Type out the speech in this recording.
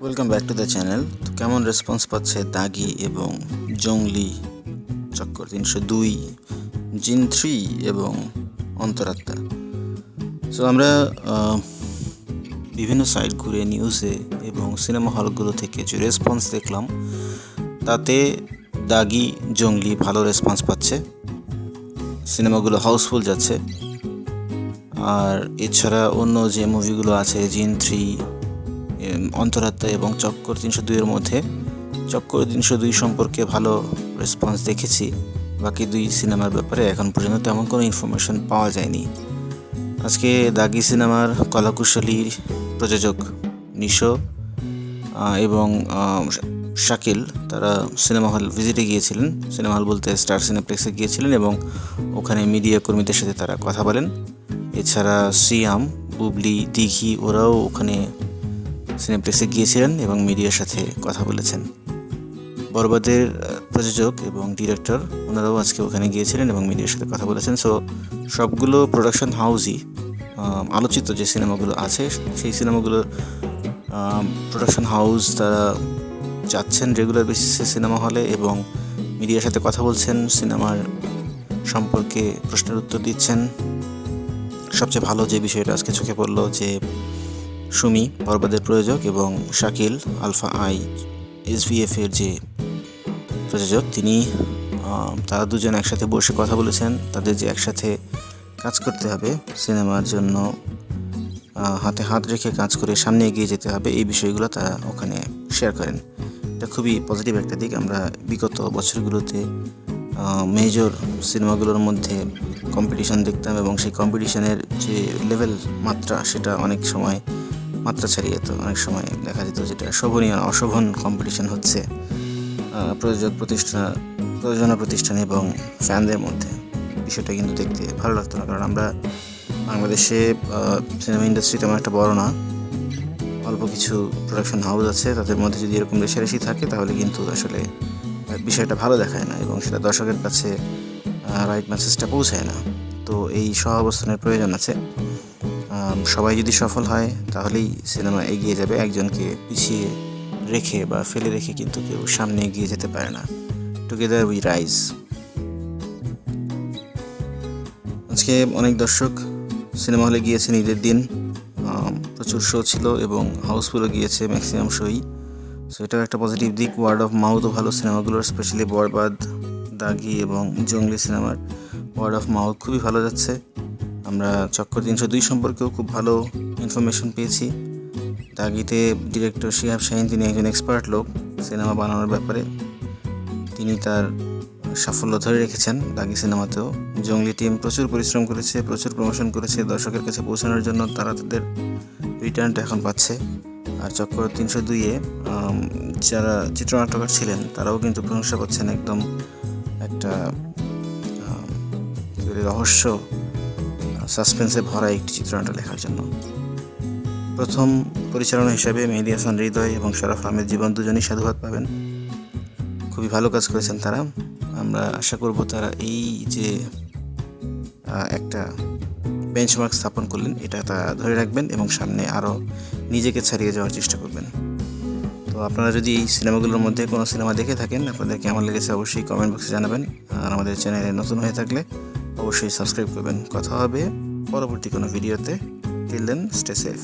Welcome back to the channel. তো কেমন response পাচ্ছে দাগি এবং জংলি, চক্কর 302, জিন 3 এবং অন্তরাত্মা। সো আমরা বিভিন্ন সাইট ঘুরে নিউজে এবং সিনেমা হলগুলো থেকে যে রেসপন্স দেখলাম, তাতে দাগি জংলি ভালো রেসপন্স পাচ্ছে, সিনেমাগুলো হাউসফুল যাচ্ছে। আর এছাড়া অন্য যে মুভিগুলো আছে, জিন 3, অন্তরাত্মা এবং চক্কর 302 মধ্যে চক্কর 302 সম্পর্কে ভালো রেসপন্স দেখেছি। বাকি দুই সিনেমার ব্যাপারে এখন পর্যন্ত তেমন কোনো ইনফরমেশন পাওয়া যায়নি। আজকে দাগি সিনেমার কলাকুশলীর প্রযোজক নিশো এবং শাকিল তারা সিনেমা হল ভিজিটে গিয়েছিলেন। সিনেমা হল বলতে স্টার সিনেপ্লেক্সে গিয়েছিলেন এবং ওখানে মিডিয়া কর্মীদের সাথে তারা কথা বলেন। এছাড়া সিয়াম, বুবলি, দিঘি ওরাও ওখানে সিনেপ্লেক্সে গিয়েছিলেন এবং মিডিয়ার সাথে কথা বলেছেন। বরবাদের প্রযোজক এবং ডিরেক্টর ওনারাও আজকে ওখানে গিয়েছিলেন এবং মিডিয়ার সাথে কথা বলেছেন। সো সবগুলো প্রোডাকশন হাউসই আলোচিত যে সিনেমাগুলো আছে সেই সিনেমাগুলোর প্রোডাকশন হাউস তারা যাচ্ছেন রেগুলার বেসিসে সিনেমা হলে এবং মিডিয়ার সাথে কথা বলছেন, সিনেমার সম্পর্কে প্রশ্নের উত্তর দিচ্ছেন। সবচেয়ে ভালো যে বিষয়টা আজকে চোখে পড়লো যে সুমি, বরবাদের প্রযোজক, এবং শাকিল, আলফা আই SVF এর যে প্রযোজক, তারা দুজন একসাথে বসে কথা বলেছেন। তাদের যে একসাথে কাজ করতে হবে, সিনেমার জন্য হাতে হাত রেখে কাজ করে সামনে এগিয়ে যেতে হবে, এই বিষয়গুলো তারা ওখানে শেয়ার করেন। এটা খুবই পজিটিভ একটা দিক। আমরা বিগত বছরগুলোতে মেজর সিনেমাগুলোর মধ্যে কম্পিটিশন দেখতাম এবং সেই কম্পিটিশনের যে লেভেল মাত্রা, সেটা অনেক সময় মাত্রা ছাড়িয়ে যেত। অনেক সময় দেখা যেত যেটা শোভনীয় অশোভন কম্পিটিশন হচ্ছে প্রযোজনা প্রতিষ্ঠান এবং ফ্যানদের মধ্যে। বিষয়টা কিন্তু দেখতে ভালো লাগতো না, কারণ আমরা বাংলাদেশে সিনেমা ইন্ডাস্ট্রি তেমন একটা বড় না, অল্প কিছু প্রোডাকশন হাউস আছে। তাদের মধ্যে যদি এরকম রেষারেষি থাকে তাহলে কিন্তু আসলে বিষয়টা ভালো দেখায় না এবং সেটা দর্শকের কাছে রাইট মেসেজটা পৌঁছায় না। তো এই সহাবস্থানের প্রয়োজন আছে। সবাই যদি সফল হয় তাহলেই সিনেমা এগিয়ে যাবে। একজনকে পিছিয়ে রেখে বা ফেলে রেখে কিন্তু কেউ সামনে এগিয়ে যেতে পারে না। Together we rise. আজকে অনেক দর্শক সিনেমা হলে গিয়েছেন ঈদের দিন, প্রচুর শো ছিল এবং হাউসফুলও গিয়েছে ম্যাক্সিমাম শোই। সো এটাও একটা পজিটিভ দিক। ওয়ার্ড অফ মাউথও ভালো সিনেমাগুলোর, স্পেশালি বরবাদ, দাগি এবং জঙ্গলি সিনেমার ওয়ার্ড অফ মাউথ খুবই ভালো যাচ্ছে। আমরা চক্কর 302 সম্পর্কেও খুব ভালো ইনফরমেশন পেয়েছি। দাগিতে ডিরেক্টর শিহাব শাহিন, তিনি একজন এক্সপার্ট লোক সিনেমা বানানোর ব্যাপারে। তিনি তার সাফল্য ধরে রেখেছেন দাগি সিনেমাতেও। জঙ্গলি টিম প্রচুর পরিশ্রম করেছে, প্রচুর প্রমোশন করেছে দর্শকের কাছে পৌঁছানোর জন্য। তারা তাদের রিটার্নটা এখন পাচ্ছে। আর চক্কর 302-এ যারা চিত্রনাট্যকার ছিলেন তারাও কিন্তু প্রশংসা পাচ্ছেন, একদম একটা রহস্য সাসপেন্সে ভরা একটি চিত্রনাট্য লেখার জন্য। প্রথম পরিচালনা হিসাবে মেহেদী হাসান হৃদয় এবং শরাফ আহমেদ জীবন দুজনেই সাধুবাদ পাবেন। খুবই ভালো কাজ করেছেন তারা। আমরা আশা করব তারা এই যে একটা বেঞ্চমার্ক স্থাপন করলেন, এটা তারা ধরে রাখবেন এবং সামনে আরও নিজেকে ছাড়িয়ে যাওয়ার চেষ্টা করবেন। তো আপনারা যদি এই সিনেমাগুলোর মধ্যে কোনো সিনেমা দেখে থাকেন, আপনাদের কেমন লেগেছে অবশ্যই কমেন্ট বক্সে জানাবেন। আর আমাদের চ্যানেলে নতুন হয়ে থাকলে অবশ্যই সাবস্ক্রাইব করবেন। কথা হবে পরবর্তী কোনো ভিডিওতে। Till then, stay safe.